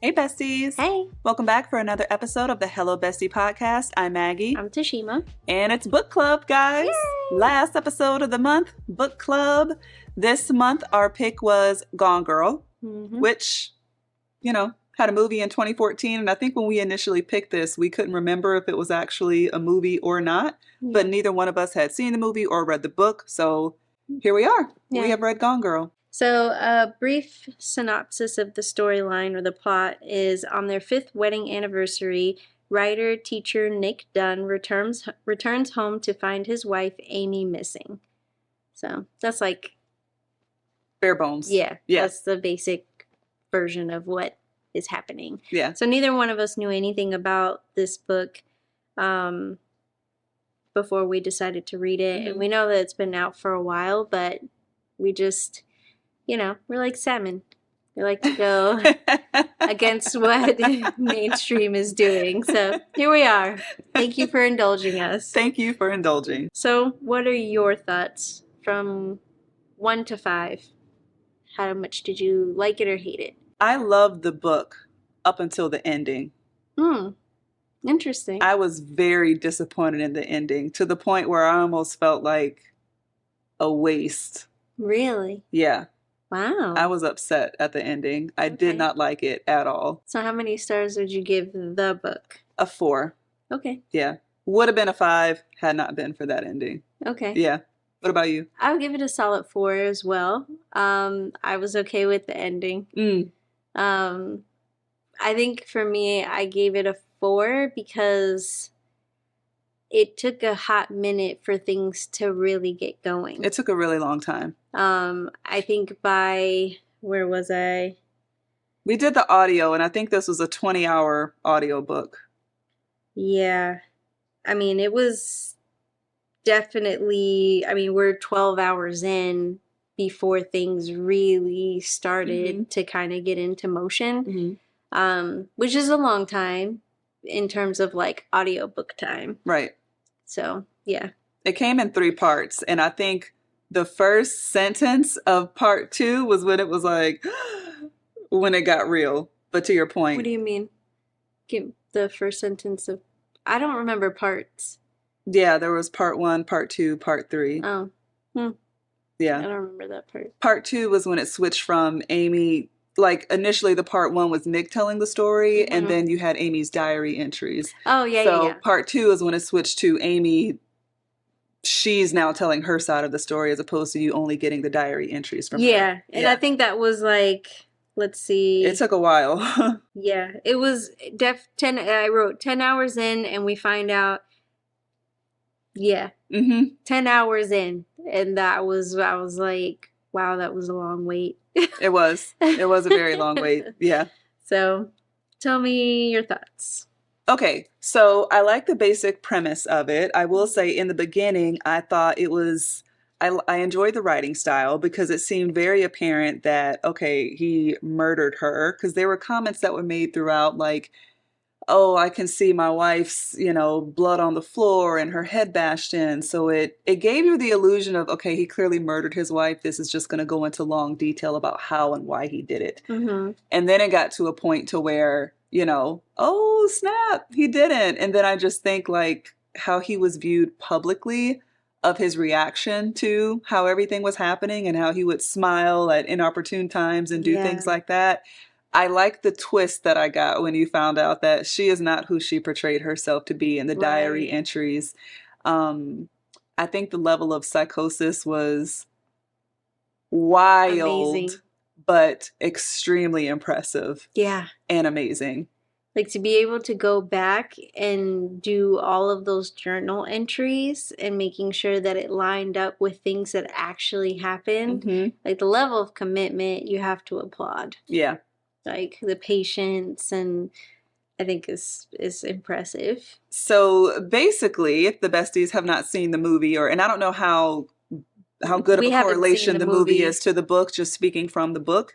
Hey, besties. Hey, Welcome back for another episode of the Hello Bestie podcast. I'm Maggie. I'm Tashima. And it's book club, guys. Yay! Last episode of the month, book club. This month, our pick was Gone Girl, which, had a movie in 2014. And I think when we initially picked this, we couldn't remember if it was actually a movie or not. Yeah. But neither one of us had seen the movie or read the book. So here we are. Yeah. We have read Gone Girl. So a brief synopsis of the storyline or the plot is on their 5th wedding anniversary, writer-teacher Nick Dunn returns home to find his wife Amy missing. So that's like... bare bones. Yeah, that's the basic version of what is happening. Yeah. So neither one of us knew anything about this book before we decided to read it. And we know that it's been out for a while, but we just... we're like salmon. We like to go against what mainstream is doing. So here we are. Thank you for indulging us. Thank you for indulging. So what are your thoughts from 1 to 5? How much did you like it or hate it? I loved the book up until the ending. Interesting. I was very disappointed in the ending to the point where I almost felt like a waste. Really? Yeah. Wow. I was upset at the ending. I did not like it at all. So how many stars would you give the book? A 4. Okay. Yeah. Would have been a 5 had not been for that ending. Okay. Yeah. What about you? I would give it a solid 4 as well. I was okay with the ending. I think for me, I gave it a 4 because it took a hot minute for things to really get going. It took a really long time. I think by, where was I? We did the audio, and I think this was a 20-hour audio book. Yeah. I mean, it was definitely, we're 12 hours in before things really started to kind of get into motion, which is a long time in terms of like audiobook time. Right. So, yeah. It came in 3 parts, and I think the first sentence of part 2 was when it was like, when it got real. But to your point. What do you mean? Give the first sentence of, I don't remember parts. Yeah, there was part 1, part 2, part 3. Oh. Yeah. I don't remember that part. Part 2 was when it switched from Amy, like initially the part 1 was Nick telling the story, and then you had Amy's diary entries. Oh, yeah, So part 2 is when it switched to Amy. She's now telling her side of the story as opposed to you only getting the diary entries from her. Yeah, and I think that was like, let's see. It took a while. Yeah, it was 10. I wrote 10 hours in, and we find out. Yeah. 10 hours in, and I was like, wow, that was a long wait. It was a very long wait. Yeah. So, tell me your thoughts. Okay, so I like the basic premise of it. I will say in the beginning, I thought it was, I enjoyed the writing style because it seemed very apparent that, okay, he murdered her, because there were comments that were made throughout like, oh, I can see my wife's, blood on the floor and her head bashed in. So it gave you the illusion of, okay, he clearly murdered his wife. This is just going to go into long detail about how and why he did it. And then it got to a point to where, oh, snap, he didn't. And then I just think like how he was viewed publicly, of his reaction to how everything was happening and how he would smile at inopportune times and do things like that. I like the twist that I got when you found out that she is not who she portrayed herself to be in the diary entries. I think the level of psychosis was wild, amazing, but extremely impressive. Yeah. And amazing. Like to be able to go back and do all of those journal entries and making sure that it lined up with things that actually happened. Like the level of commitment you have to applaud. Yeah. Like the patience, and I think is impressive. So basically, if the besties have not seen the movie, and I don't know how good of a correlation the movie is to the book, just speaking from the book,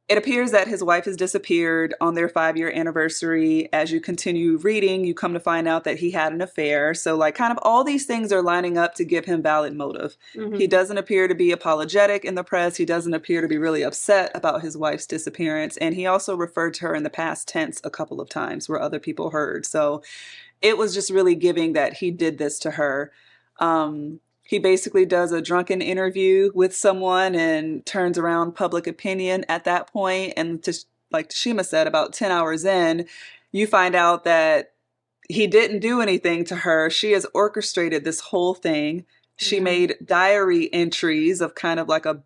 It appears that his wife has disappeared on their 5-year anniversary. As you continue reading, you come to find out that he had an affair. So, like, kind of all these things are lining up to give him valid motive. He doesn't appear to be apologetic in the press. He doesn't appear to be really upset about his wife's disappearance. And he also referred to her in the past tense a couple of times where other people heard. So it was just really giving that he did this to her. He basically does a drunken interview with someone and turns around public opinion at that point. And like Tashima said, about 10 hours in, you find out that he didn't do anything to her. She has orchestrated this whole thing. She made diary entries of kind of like I'm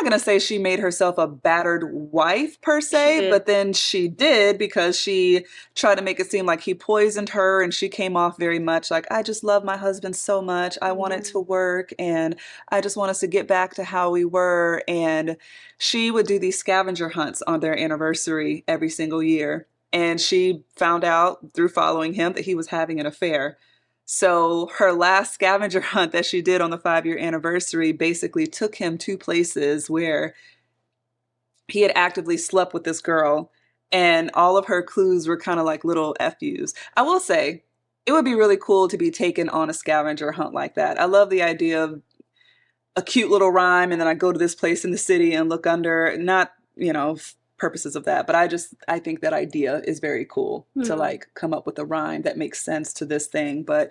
not going to say she made herself a battered wife per se, but then she did because she tried to make it seem like he poisoned her, and she came off very much like, I just love my husband so much. I want it to work, and I just want us to get back to how we were. And she would do these scavenger hunts on their anniversary every single year. And she found out through following him that he was having an affair. So her last scavenger hunt that she did on the 5-year anniversary basically took him to places where he had actively slept with this girl, and all of her clues were kind of like little FUs. I will say, it would be really cool to be taken on a scavenger hunt like that. I love the idea of a cute little rhyme, and then I go to this place in the city and look under, not, purposes of that, but I think that idea is very cool to like come up with a rhyme that makes sense to this thing. But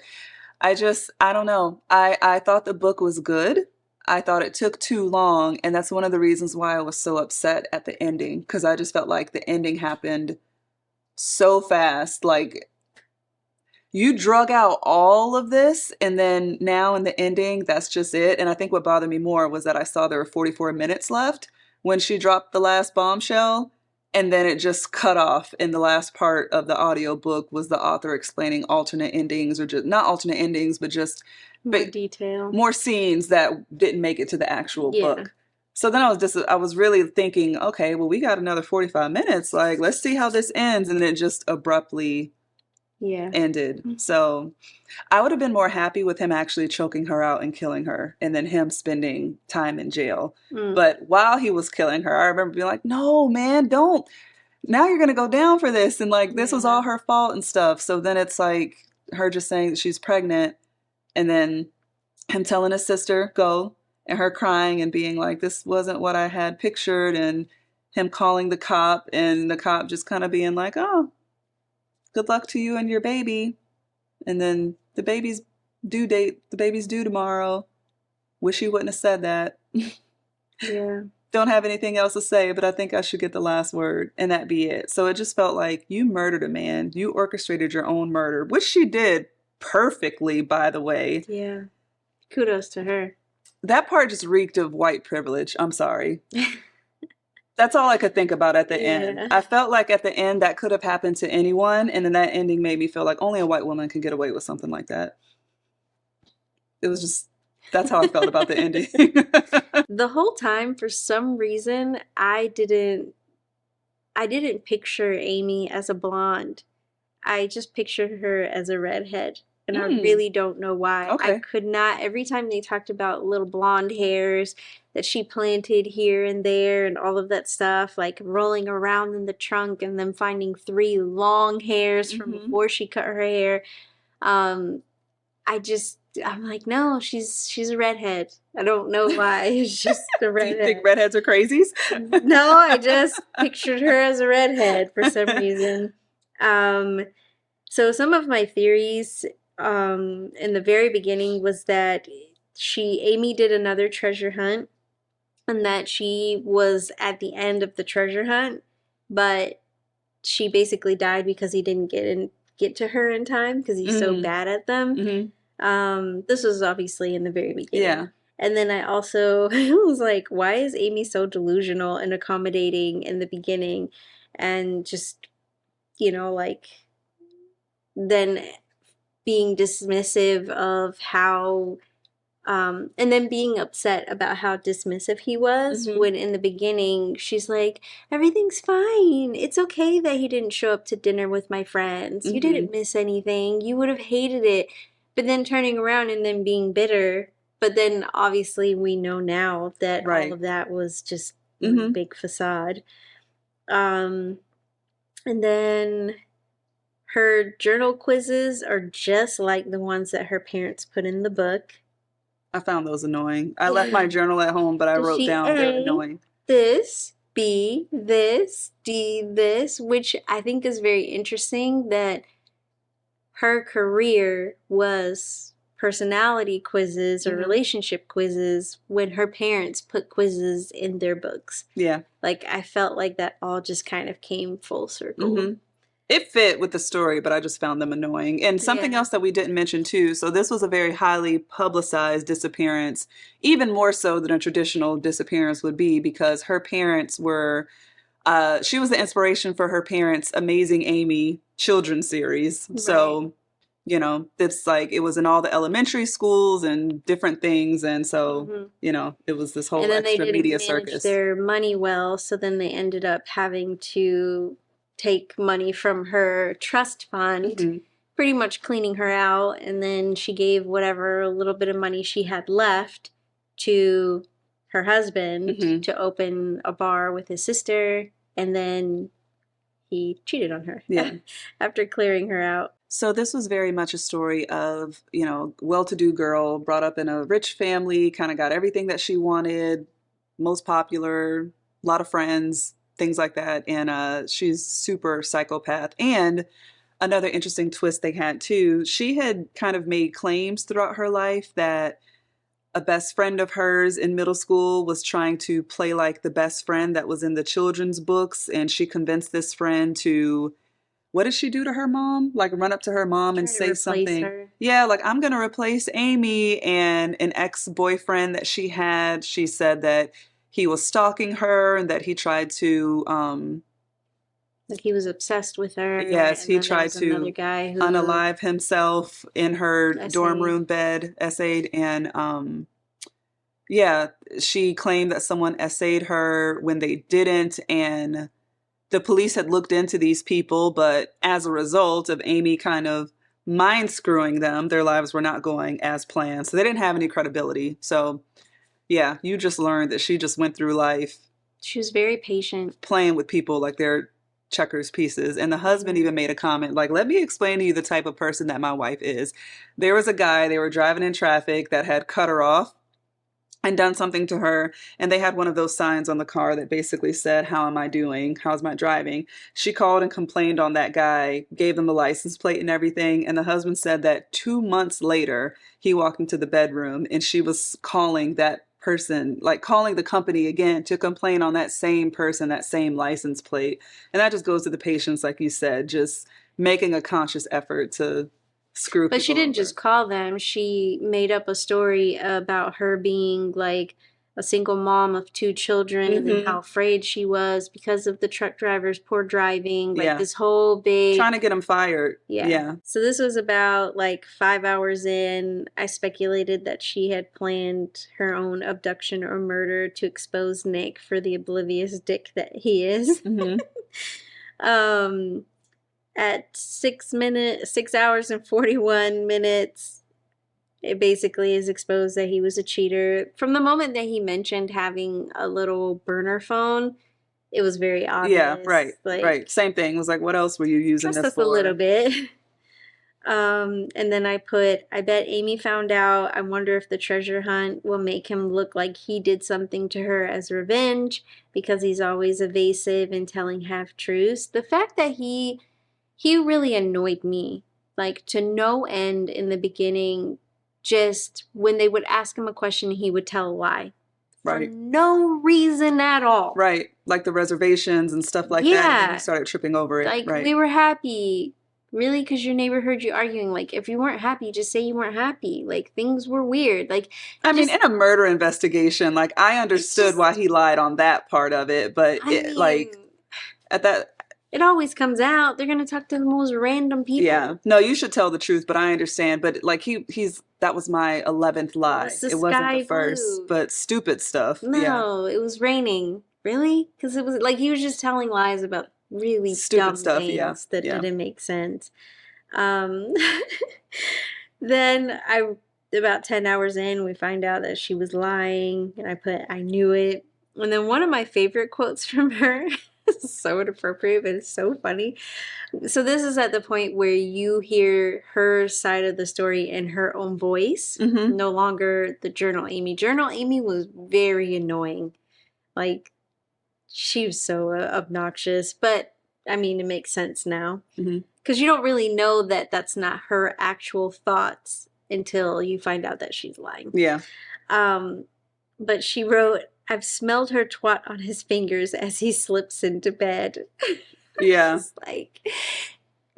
I don't know. I thought the book was good. I thought it took too long, and that's one of the reasons why I was so upset at the ending, because I just felt like the ending happened so fast. Like, you drug out all of this, and then now in the ending, that's just it. And I think what bothered me more was that I saw there were 44 minutes left when she dropped the last bombshell, and then it just cut off. In the last part of the audiobook was the author explaining alternate endings, or just not alternate endings, but just more detail, more scenes that didn't make it to the actual book. So then I was really thinking, okay, well, we got another 45 minutes. Like, let's see how this ends. And it just abruptly ended. So I would have been more happy with him actually choking her out and killing her, and then him spending time in jail. But while he was killing her, I remember being like, no, man, don't. Now you're going to go down for this. And like, this was all her fault and stuff. So then it's like her just saying that she's pregnant, and then him telling his sister, go, and her crying and being like, this wasn't what I had pictured, and him calling the cop, and the cop just kind of being like, oh, good luck to you and your baby. And then the baby's due tomorrow. Wish he wouldn't have said that. Don't have anything else to say, but I think I should get the last word, and that be it. So it just felt like you murdered a man. You orchestrated your own murder, which she did perfectly, by the way. Yeah. Kudos to her. That part just reeked of white privilege. I'm sorry. That's all I could think about at the end. I felt like at the end that could have happened to anyone, and then that ending made me feel like only a white woman can get away with something like that. It was just, that's how I felt about the ending. The whole time, for some reason, I didn't picture Amy as a blonde. I just pictured her as a redhead. And I really don't know why. I could not, every time they talked about little blonde hairs that she planted here and there and all of that stuff, like rolling around in the trunk and then finding 3 long hairs from before she cut her hair. I'm like, no, she's a redhead. I don't know why. It's just a redhead. Do you think redheads are crazies? No, I just pictured her as a redhead for some reason. So some of my theories in the very beginning was that Amy did another treasure hunt, and that she was at the end of the treasure hunt, but she basically died because he didn't get to her in time because he's so bad at them. This was obviously in the very beginning. Yeah. And then I also was like, why is Amy so delusional and accommodating in the beginning, and just, like, then being dismissive of how, and then being upset about how dismissive he was, when in the beginning she's like, everything's fine. It's okay that he didn't show up to dinner with my friends. You didn't miss anything. You would have hated it. But then turning around and then being bitter. But then obviously we know now that all of that was just one big facade. And then her journal quizzes are just like the ones that her parents put in the book. I found those annoying. I left my journal at home, but I wrote down they're annoying. This, B, this, D, this, which I think is very interesting that her career was personality quizzes or relationship quizzes when her parents put quizzes in their books. Yeah. Like, I felt like that all just kind of came full circle. It fit with the story, but I just found them annoying. And something else that we didn't mention too, so this was a very highly publicized disappearance, even more so than a traditional disappearance would be, because her parents were, she was the inspiration for her parents' Amazing Amy children's series. Right. So, you know, it's like it was in all the elementary schools and different things. And so, you know, it was this whole extra media circus. And then they didn't manage their money well, so then they ended up having to take money from her trust fund, pretty much cleaning her out, and then she gave whatever little bit of money she had left to her husband to open a bar with his sister, and then he cheated on her after clearing her out. So this was very much a story of, you know, well-to-do girl, brought up in a rich family, kind of got everything that she wanted, most popular, a lot of friends, things like that. And she's super psychopath. And another interesting twist they had too, she had kind of made claims throughout her life that a best friend of hers in middle school was trying to play like the best friend that was in the children's books. And she convinced this friend to, what did she do to her mom? Like run up to her mom and say something. Her. Yeah, like, I'm going to replace Amy. And an ex-boyfriend that she had, she said that he was stalking her and that he tried to like he was obsessed with her. Yes, he tried to guy who unalive himself in her dorm room bed, essayed, and yeah, she claimed that someone essayed her when they didn't, and the police had looked into these people, but as a result of Amy kind of mind screwing them, their lives were not going as planned. So they didn't have any credibility. So yeah, you just learned that she just went through life. She was very patient. Playing with people like they're checkers pieces. And the husband even made a comment like, let me explain to you the type of person that my wife is. There was a guy, they were driving in traffic, that had cut her off and done something to her. And they had one of those signs on the car that basically said, how am I doing? How's my driving? She called and complained on that guy, gave them the license plate and everything. And the husband said that 2 months later, he walked into the bedroom and she was calling that person, like calling the company again to complain on that same person, that same license plate. And that just goes to the patience, like you said, just making a conscious effort to screw people. But she didn't just call them. She made up a story about her being like a single mom of 2 children and how afraid she was because of the truck driver's poor driving. Like this whole big... Trying to get him fired. Yeah. So this was about like 5 hours in. I speculated that she had planned her own abduction or murder to expose Nick for the oblivious dick that he is. At 6 hours and 41 minutes, it basically is exposed that he was a cheater. From the moment that he mentioned having a little burner phone, it was very obvious. Yeah, right, like, right. Same thing. It was like, what else were you using this for? Just a little bit. And then I bet Amy found out. I wonder if the treasure hunt will make him look like he did something to her as revenge, because he's always evasive and telling half-truths. The fact that he really annoyed me, like to no end in the beginning. Just when they would ask him a question, he would tell a lie. For no reason at all. Right. Like the reservations and stuff like that. And he started tripping over it. Like, we were happy. Really? Because your neighbor heard you arguing. Like, if you weren't happy, just say you weren't happy. Like, things were weird. Like, I mean, in a murder investigation, like, I understood why he lied on that part of it. But, like, at that... It always comes out. They're going to talk to the most random people. Yeah. No, you should tell the truth, but I understand. But, like, that was my 11th lie. It wasn't the first, but stupid stuff. No, it was raining. Really? Because it was, like, he was just telling lies about really stupid dumb stuff, things that didn't make sense. Then about 10 hours in, we find out that she was lying. And I knew it. And then one of my favorite quotes from her, is so inappropriate, but it's so funny. So this is at the point where you hear her side of the story in her own voice, no longer the Journal Amy. Journal Amy was very annoying. Like, she was so obnoxious, but I mean, it makes sense now. Because you don't really know that that's not her actual thoughts until you find out that she's lying. Yeah. But she wrote, I've smelled her twat on his fingers as he slips into bed. Yeah. It's like,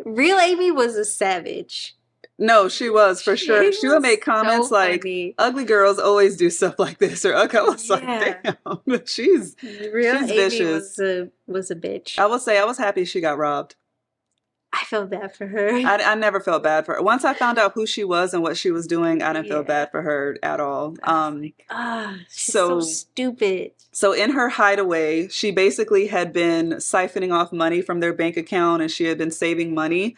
real Amy was a savage. No, she was for sure. She would make comments so like, funny. "Ugly girls always do stuff like this," or "Okay," I was like, "Damn, she's real she's Amy vicious." was a bitch. I will say, I was happy she got robbed. I felt bad for her. I never felt bad for her. Once I found out who she was and what she was doing, I didn't feel bad for her at all. She's so stupid. So in her hideaway, she basically had been siphoning off money from their bank account, and she had been saving money.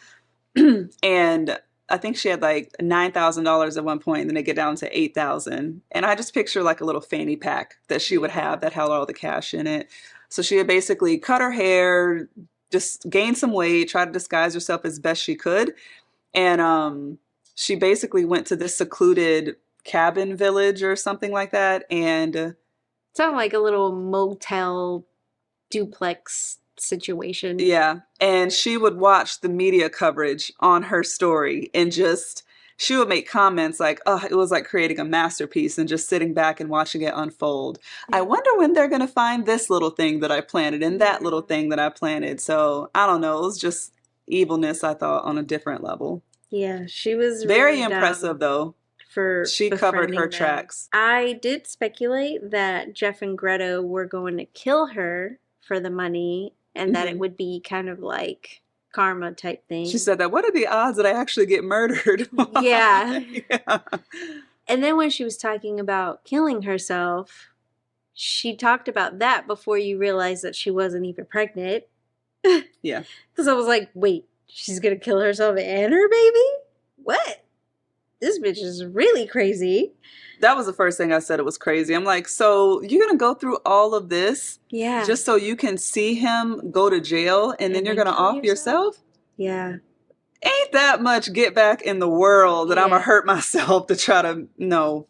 And I think she had like $9,000 at one point, and then they get down to 8,000. And I just picture like a little fanny pack that she would have that held all the cash in it. So she had basically cut her hair, just gained some weight, tried to disguise herself as best she could. And she basically went to this secluded cabin village or something like that. And sounded like a little motel duplex situation. Yeah. And she would watch the media coverage on her story and just, she would make comments like, oh, it was like creating a masterpiece, and just sitting back and watching it unfold. I wonder when they're going to find this little thing that I planted and that little thing that I planted. So I don't know. It was just evilness, I thought, on a different level. Yeah, she was very really impressive, though. She covered her tracks. I did speculate that Jeff and Greta were going to kill her for the money, and that it would be kind of like karma type thing. She said that, what are the odds that I actually get murdered? Yeah. And then when she was talking about killing herself, she talked about that before you realized that she wasn't even pregnant. Yeah. Because I was like, wait, she's going to kill herself and her baby? What? This bitch is really crazy. That was the first thing I said. It was crazy. I'm like, so you're going to go through all of this just so you can see him go to jail, and then you're going to off yourself? Yeah. Ain't that much get back in the world that I'm going to hurt myself to try to, no,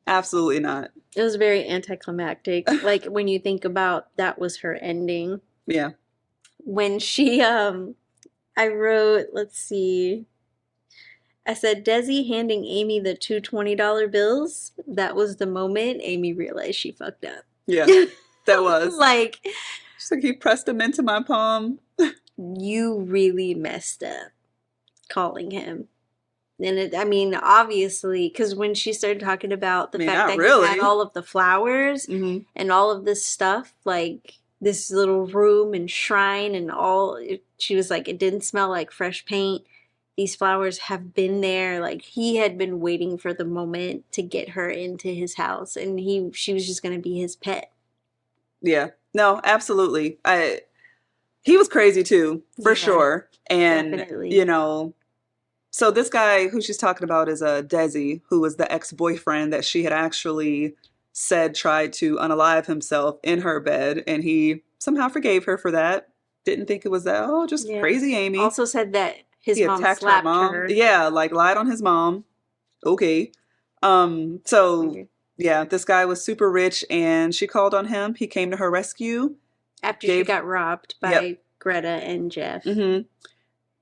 absolutely not. It was very anticlimactic. Like when you think about that was her ending. Yeah. When she, I wrote, let's see, I said, Desi handing Amy the two $20 bills, that was the moment Amy realized she fucked up. Yeah, that was. Like, she's like, he pressed them into my palm. You really messed up calling him. And it, I mean, obviously, because when she started talking about the fact that he had all of the flowers and all of this stuff, like this little room and shrine and all, she was like, it didn't smell like fresh paint. These flowers have been there. Like, he had been waiting for the moment to get her into his house, and she was just going to be his pet. Yeah. No, absolutely. He was crazy too, for sure. And, definitely. You know, so this guy who she's talking about is Desi, who was the ex-boyfriend that she had actually said tried to unalive himself in her bed, and he somehow forgave her for that. Didn't think it was that, oh, just crazy Amy. Also said that his mom slapped her. Yeah, like lied on his mom. Okay. So yeah, this guy was super rich, and she called on him. He came to her rescue. After she got robbed by Greta and Jeff.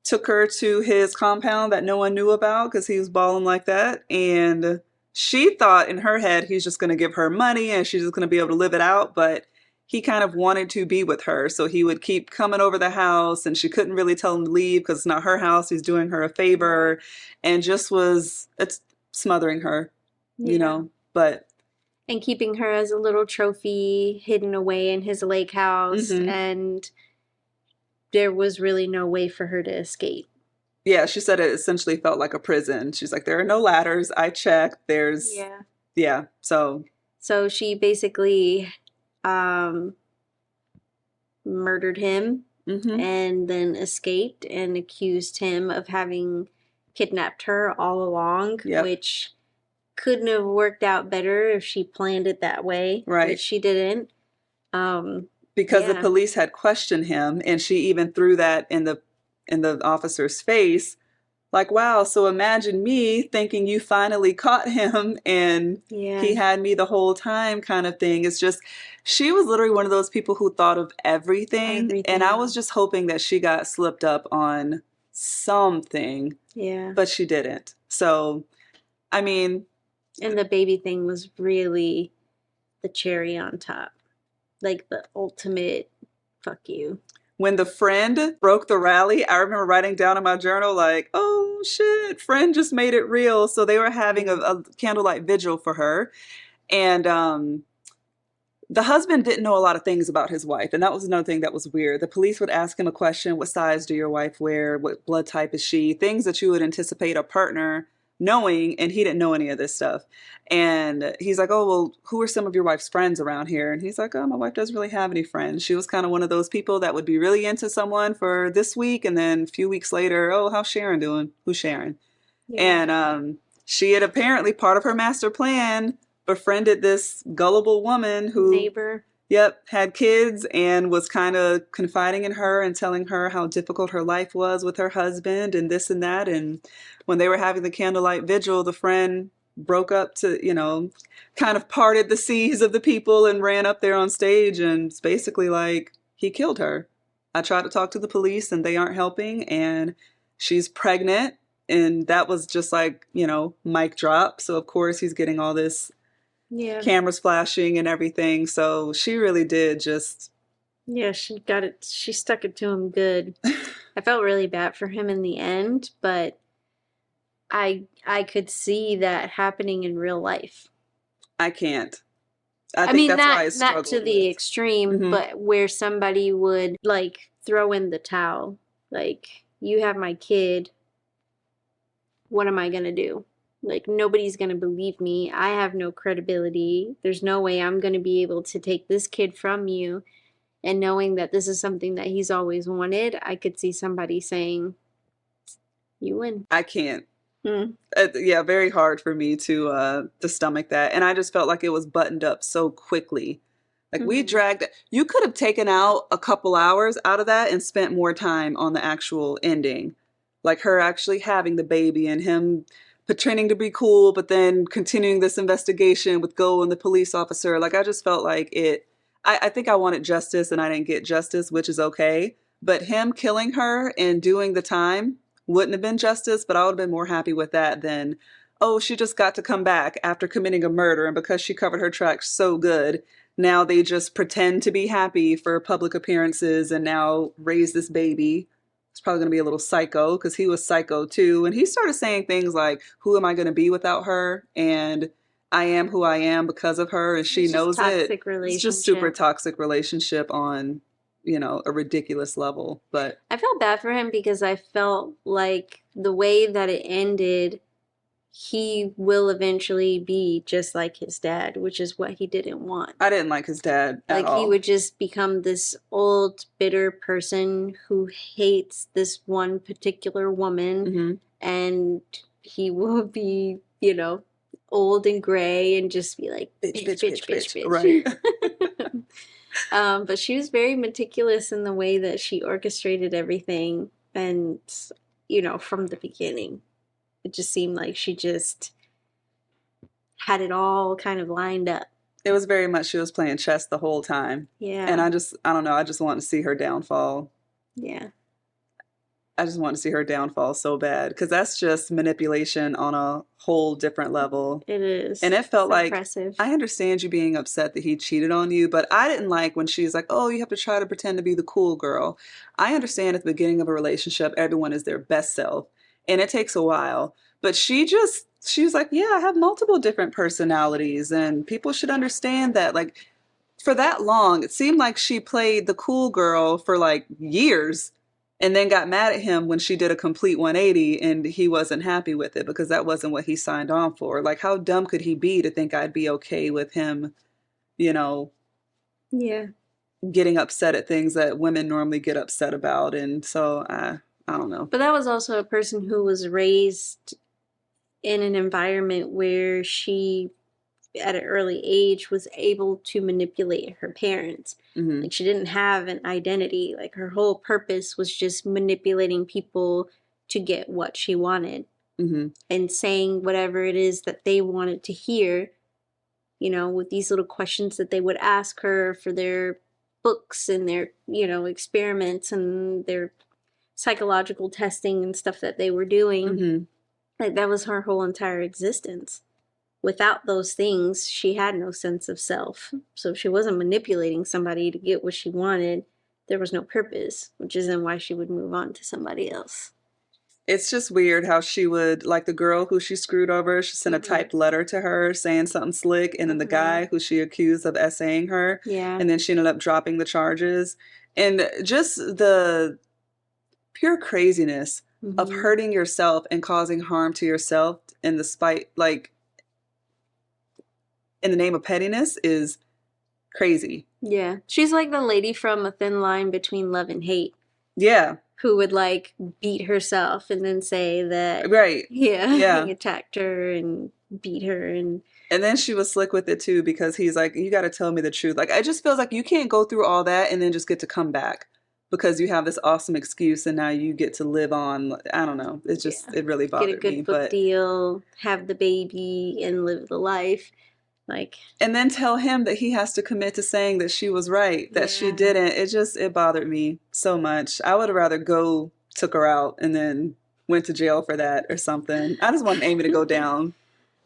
Took her to his compound that no one knew about because he was balling like that. And she thought in her head he's just going to give her money and she's just going to be able to live it out. But he kind of wanted to be with her. So he would keep coming over the house, and she couldn't really tell him to leave because it's not her house. He's doing her a favor, and just was smothering her, you know, but. And keeping her as a little trophy hidden away in his lake house. And there was really no way for her to escape. Yeah, she said it essentially felt like a prison. She's like, there are no ladders. I checked. There's. Yeah. So she basically murdered him and then escaped and accused him of having kidnapped her all along, which couldn't have worked out better if she planned it that way, which she didn't. because the Yeah. police had questioned him, and she even threw that in the officer's face. Like, wow, so imagine me thinking you finally caught him and Yeah. he had me the whole time, kind of thing. It's just, she was literally one of those people who thought of everything. And I Everything. was just hoping that she got slipped up on something, Yeah. but she didn't. So, I mean, And the baby thing was really the cherry on top. Like the ultimate fuck you. when the friend broke the rally, I remember writing down in my journal, like, oh shit, friend just made it real. So they were having a candlelight vigil for her. And the husband didn't know a lot of things about his wife, and that was another thing that was weird. The police would ask him a question: what size do your wife wear? What blood type is she? Things that you would anticipate a partner knowing, and he didn't know any of this stuff. And he's like, oh, well, who are some of your wife's friends around here? And he's like, oh, my wife doesn't really have any friends. She was kind of one of those people that would be really into someone for this week, and then a few weeks later, oh, how's Sharon doing? Who's Sharon? Yeah. And she had apparently, part of her master plan, befriended this gullible woman who, Neighbor. yep, had kids and was kind of confiding in her and telling her how difficult her life was with her husband and this and that. And when they were having the candlelight vigil, the friend broke up to, kind of parted the seas of the people and ran up there on stage and it's basically like, he killed her. I tried to talk to the police and they aren't helping, and she's pregnant. And that was just like, mic drop. So of course he's getting all this Yeah. cameras flashing and everything. So she really did just. Yeah, she got it. She stuck it to him good. I felt really bad for him in the end, but I could see that happening in real life. I can't. I I think mean, that's why I not to struggled the with. extreme, Hmm. but where somebody would like throw in the towel. Like, you have my kid. What am I gonna do? Like, nobody's gonna believe me. I have no credibility. There's no way I'm gonna be able to take this kid from you. And knowing that this is something that he's always wanted, I could see somebody saying, "You win." I can't. Hmm. Yeah, very hard for me to stomach that, and I just felt like it was buttoned up so quickly. Like we Hmm. dragged it. You could have taken out a couple hours out of that and spent more time on the actual ending, like her actually having the baby and him pretending to be cool, but then continuing this investigation with Go and the police officer. Like I just felt like it. I think I wanted justice and I didn't get justice, which is okay. But him killing her and doing the time wouldn't have been justice, but I would have been more happy with that than, oh, she just got to come back after committing a murder, and because she covered her tracks so good, now they just pretend to be happy for public appearances and now raise this baby. It's probably going to be a little psycho because he was psycho too. And he started saying things like, who am I going to be without her? And I am who I am because of her, and she It's just knows it. toxic It's just super relationship. toxic relationship on, a ridiculous level. But I felt bad for him because I felt like the way that it ended, he will eventually be just like his dad, which is what he didn't want. I didn't like his dad at Like, he all. would just become this old, bitter person who hates this one particular woman, Hmm. and he will be, old and gray and just be like, Bitch, bitch, bitch, bitch, bitch, bitch, bitch. Right. bitch. But she was very meticulous in the way that she orchestrated everything. And, from the beginning, it just seemed like she just had it all kind of lined up. It was very much she was playing chess the whole time. And Yeah. I don't know, I just want to see her downfall. Yeah. I just want to see her downfall so bad because that's just manipulation on a whole different level. It is. And it It's felt like, impressive. I understand you being upset that he cheated on you, but I didn't like when she's like, oh, you have to try to pretend to be the cool girl. I understand at the beginning of a relationship, everyone is their best self, and it takes a while. But she's like, yeah, I have multiple different personalities, and people should understand that. Like, for that long, it seemed like she played the cool girl for like years and then got mad at him when she did a complete 180 and he wasn't happy with it because that wasn't what he signed on for. Like, how dumb could he be to think I'd be okay with him, you know, Yeah. getting upset at things that women normally get upset about? And so I don't know. But that was also a person who was raised in an environment where she at an early age was able to manipulate her parents. Mm-hmm. Like she didn't have an identity. Like her whole purpose was just manipulating people to get what she wanted Mm-hmm. and saying whatever it is that they wanted to hear, you know, with these little questions that they would ask her for their books and their, you know, experiments and their psychological testing and stuff that they were doing. Mm-hmm. Like that was her whole entire existence. Without those things, she had no sense of self. So if she wasn't manipulating somebody to get what she wanted, there was no purpose, which isn't why she would move on to somebody else. It's just weird how she would, like the girl who she screwed over, she sent a Mm-hmm. typed letter to her saying something slick, and then the guy who she accused of essaying her, Yeah. and then she ended up dropping the charges. And just the pure craziness of Mm-hmm. hurting yourself and causing harm to yourself in the spite, like in the name of pettiness, is crazy. Yeah. She's like the lady from A Thin Line Between Love and Hate. Yeah. Who would like beat herself and then say that, right. Yeah. Yeah. He attacked her and beat her. And then she was slick with it too, because he's like, you got to tell me the truth. Like, it just feels like you can't go through all that and then just get to come back because you have this awesome excuse and now you get to live on. I don't know. It's just, It really bothered me. Get a good book deal, have the baby, and live the life. Like, and then tell him that he has to commit to saying that she was right, that she didn't. It bothered me so much. I would have rather took her out and then went to jail for that or something. I just want Amy to go down.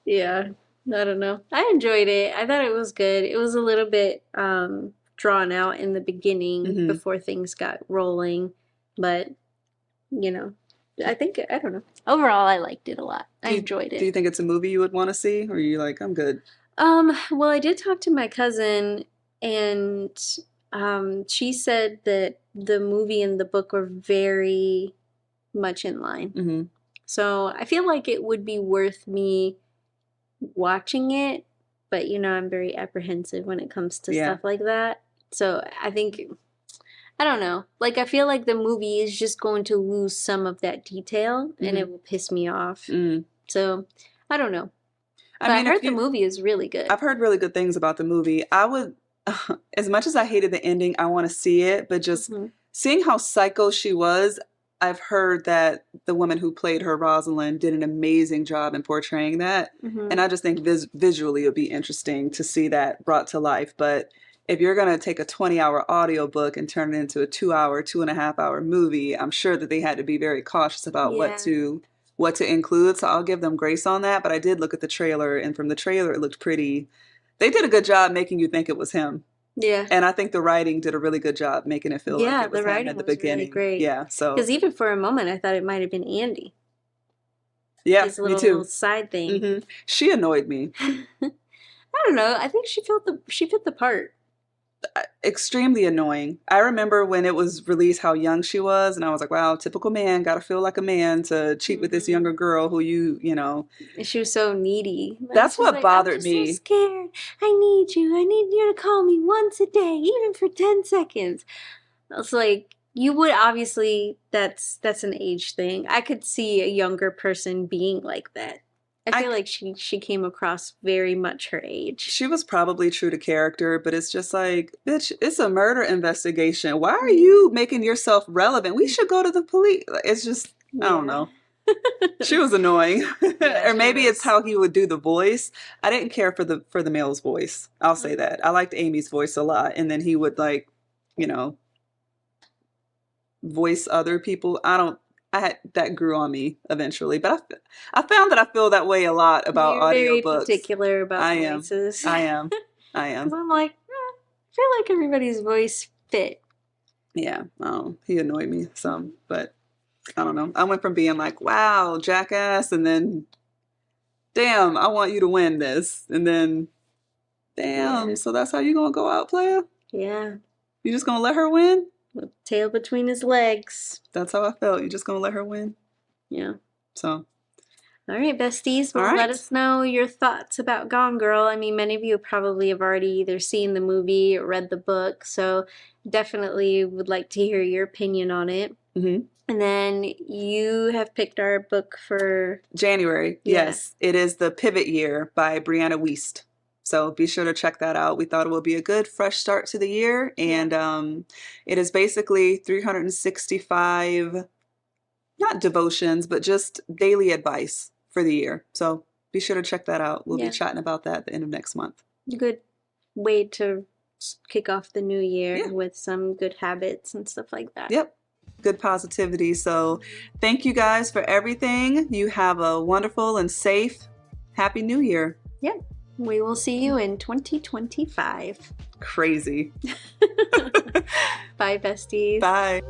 Yeah, I don't know. I enjoyed it. I thought it was good. It was a little bit drawn out in the beginning before things got rolling, but you know, I don't know. Overall, I liked it a lot. I enjoyed it. Do you think it's a movie you would want to see, or are you like, I'm good? Well, I did talk to my cousin, and she said that the movie and the book were very much in line. Mm-hmm. So I feel like it would be worth me watching it, but you know, I'm very apprehensive when it comes to stuff like that. So I think, I don't know. Like, I feel like the movie is just going to lose some of that detail, and it will piss me off. So I don't know. But I heard the movie is really good. I've heard really good things about the movie. I would, as much as I hated the ending, I want to see it. But just seeing how psycho she was, I've heard that the woman who played her, Rosalind, did an amazing job in portraying that. And I just think visually it would be interesting to see that brought to life. But if you're going to take a 20-hour audiobook and turn it into a 2-hour, 2.5-hour movie, I'm sure that they had to be very cautious about what to include. So I'll give them grace on that. But I did look at the trailer, and from the trailer, it looked pretty. They did a good job making you think it was him. Yeah. And I think the writing did a really good job making it feel like it was him at the beginning. Really great. Yeah. So because even for a moment, I thought it might have been Andy. Yeah, his little, me too. Little side thing. She annoyed me. I don't know. I think she fit the part. Extremely annoying. I remember when it was released how young she was, and I was like, wow, typical man, gotta feel like a man to cheat with this younger girl who you know. And she was so needy. That's what bothered me. I'm so scared. I need you to call me once a day, even for 10 seconds. I was like, you would obviously, that's an age thing. I could see a younger person being like that. I feel like she came across very much her age. She was probably true to character, but it's just like, bitch, it's a murder investigation. Why are you making yourself relevant? We should go to the police. It's just, I don't know. She was annoying. Or maybe it's how he would do the voice. I didn't care for the male's voice. I'll say that. I liked Amy's voice a lot. And then he would like, you know, voice other people. That grew on me eventually, but I found that I feel that way a lot about audiobooks. You're very particular about voices. I am. Because I'm like, I feel like everybody's voice fit. Yeah, he annoyed me some, but I don't know. I went from being like, wow, jackass, and then, damn, I want you to win this, and then, damn, so that's how you gonna go out, player? Yeah. You just gonna let her win? With tail between his legs. That's how I felt. You just gonna let her win? Yeah. So. All right, besties. Well, let us know your thoughts about Gone Girl. I mean, many of you probably have already either seen the movie or read the book, so definitely would like to hear your opinion on it. And then you have picked our book for January. Yes, it is The Pivot Year by Brianna Wiest. So be sure to check that out. We thought it would be a good fresh start to the year. And it is basically 365, not devotions, but just daily advice for the year. So be sure to check that out. We'll be chatting about that at the end of next month. Good way to kick off the new year with some good habits and stuff like that. Yep. Good positivity. So thank you guys for everything. You have a wonderful and safe, happy new year. Yep. We will see you in 2025. Crazy. Bye, besties. Bye.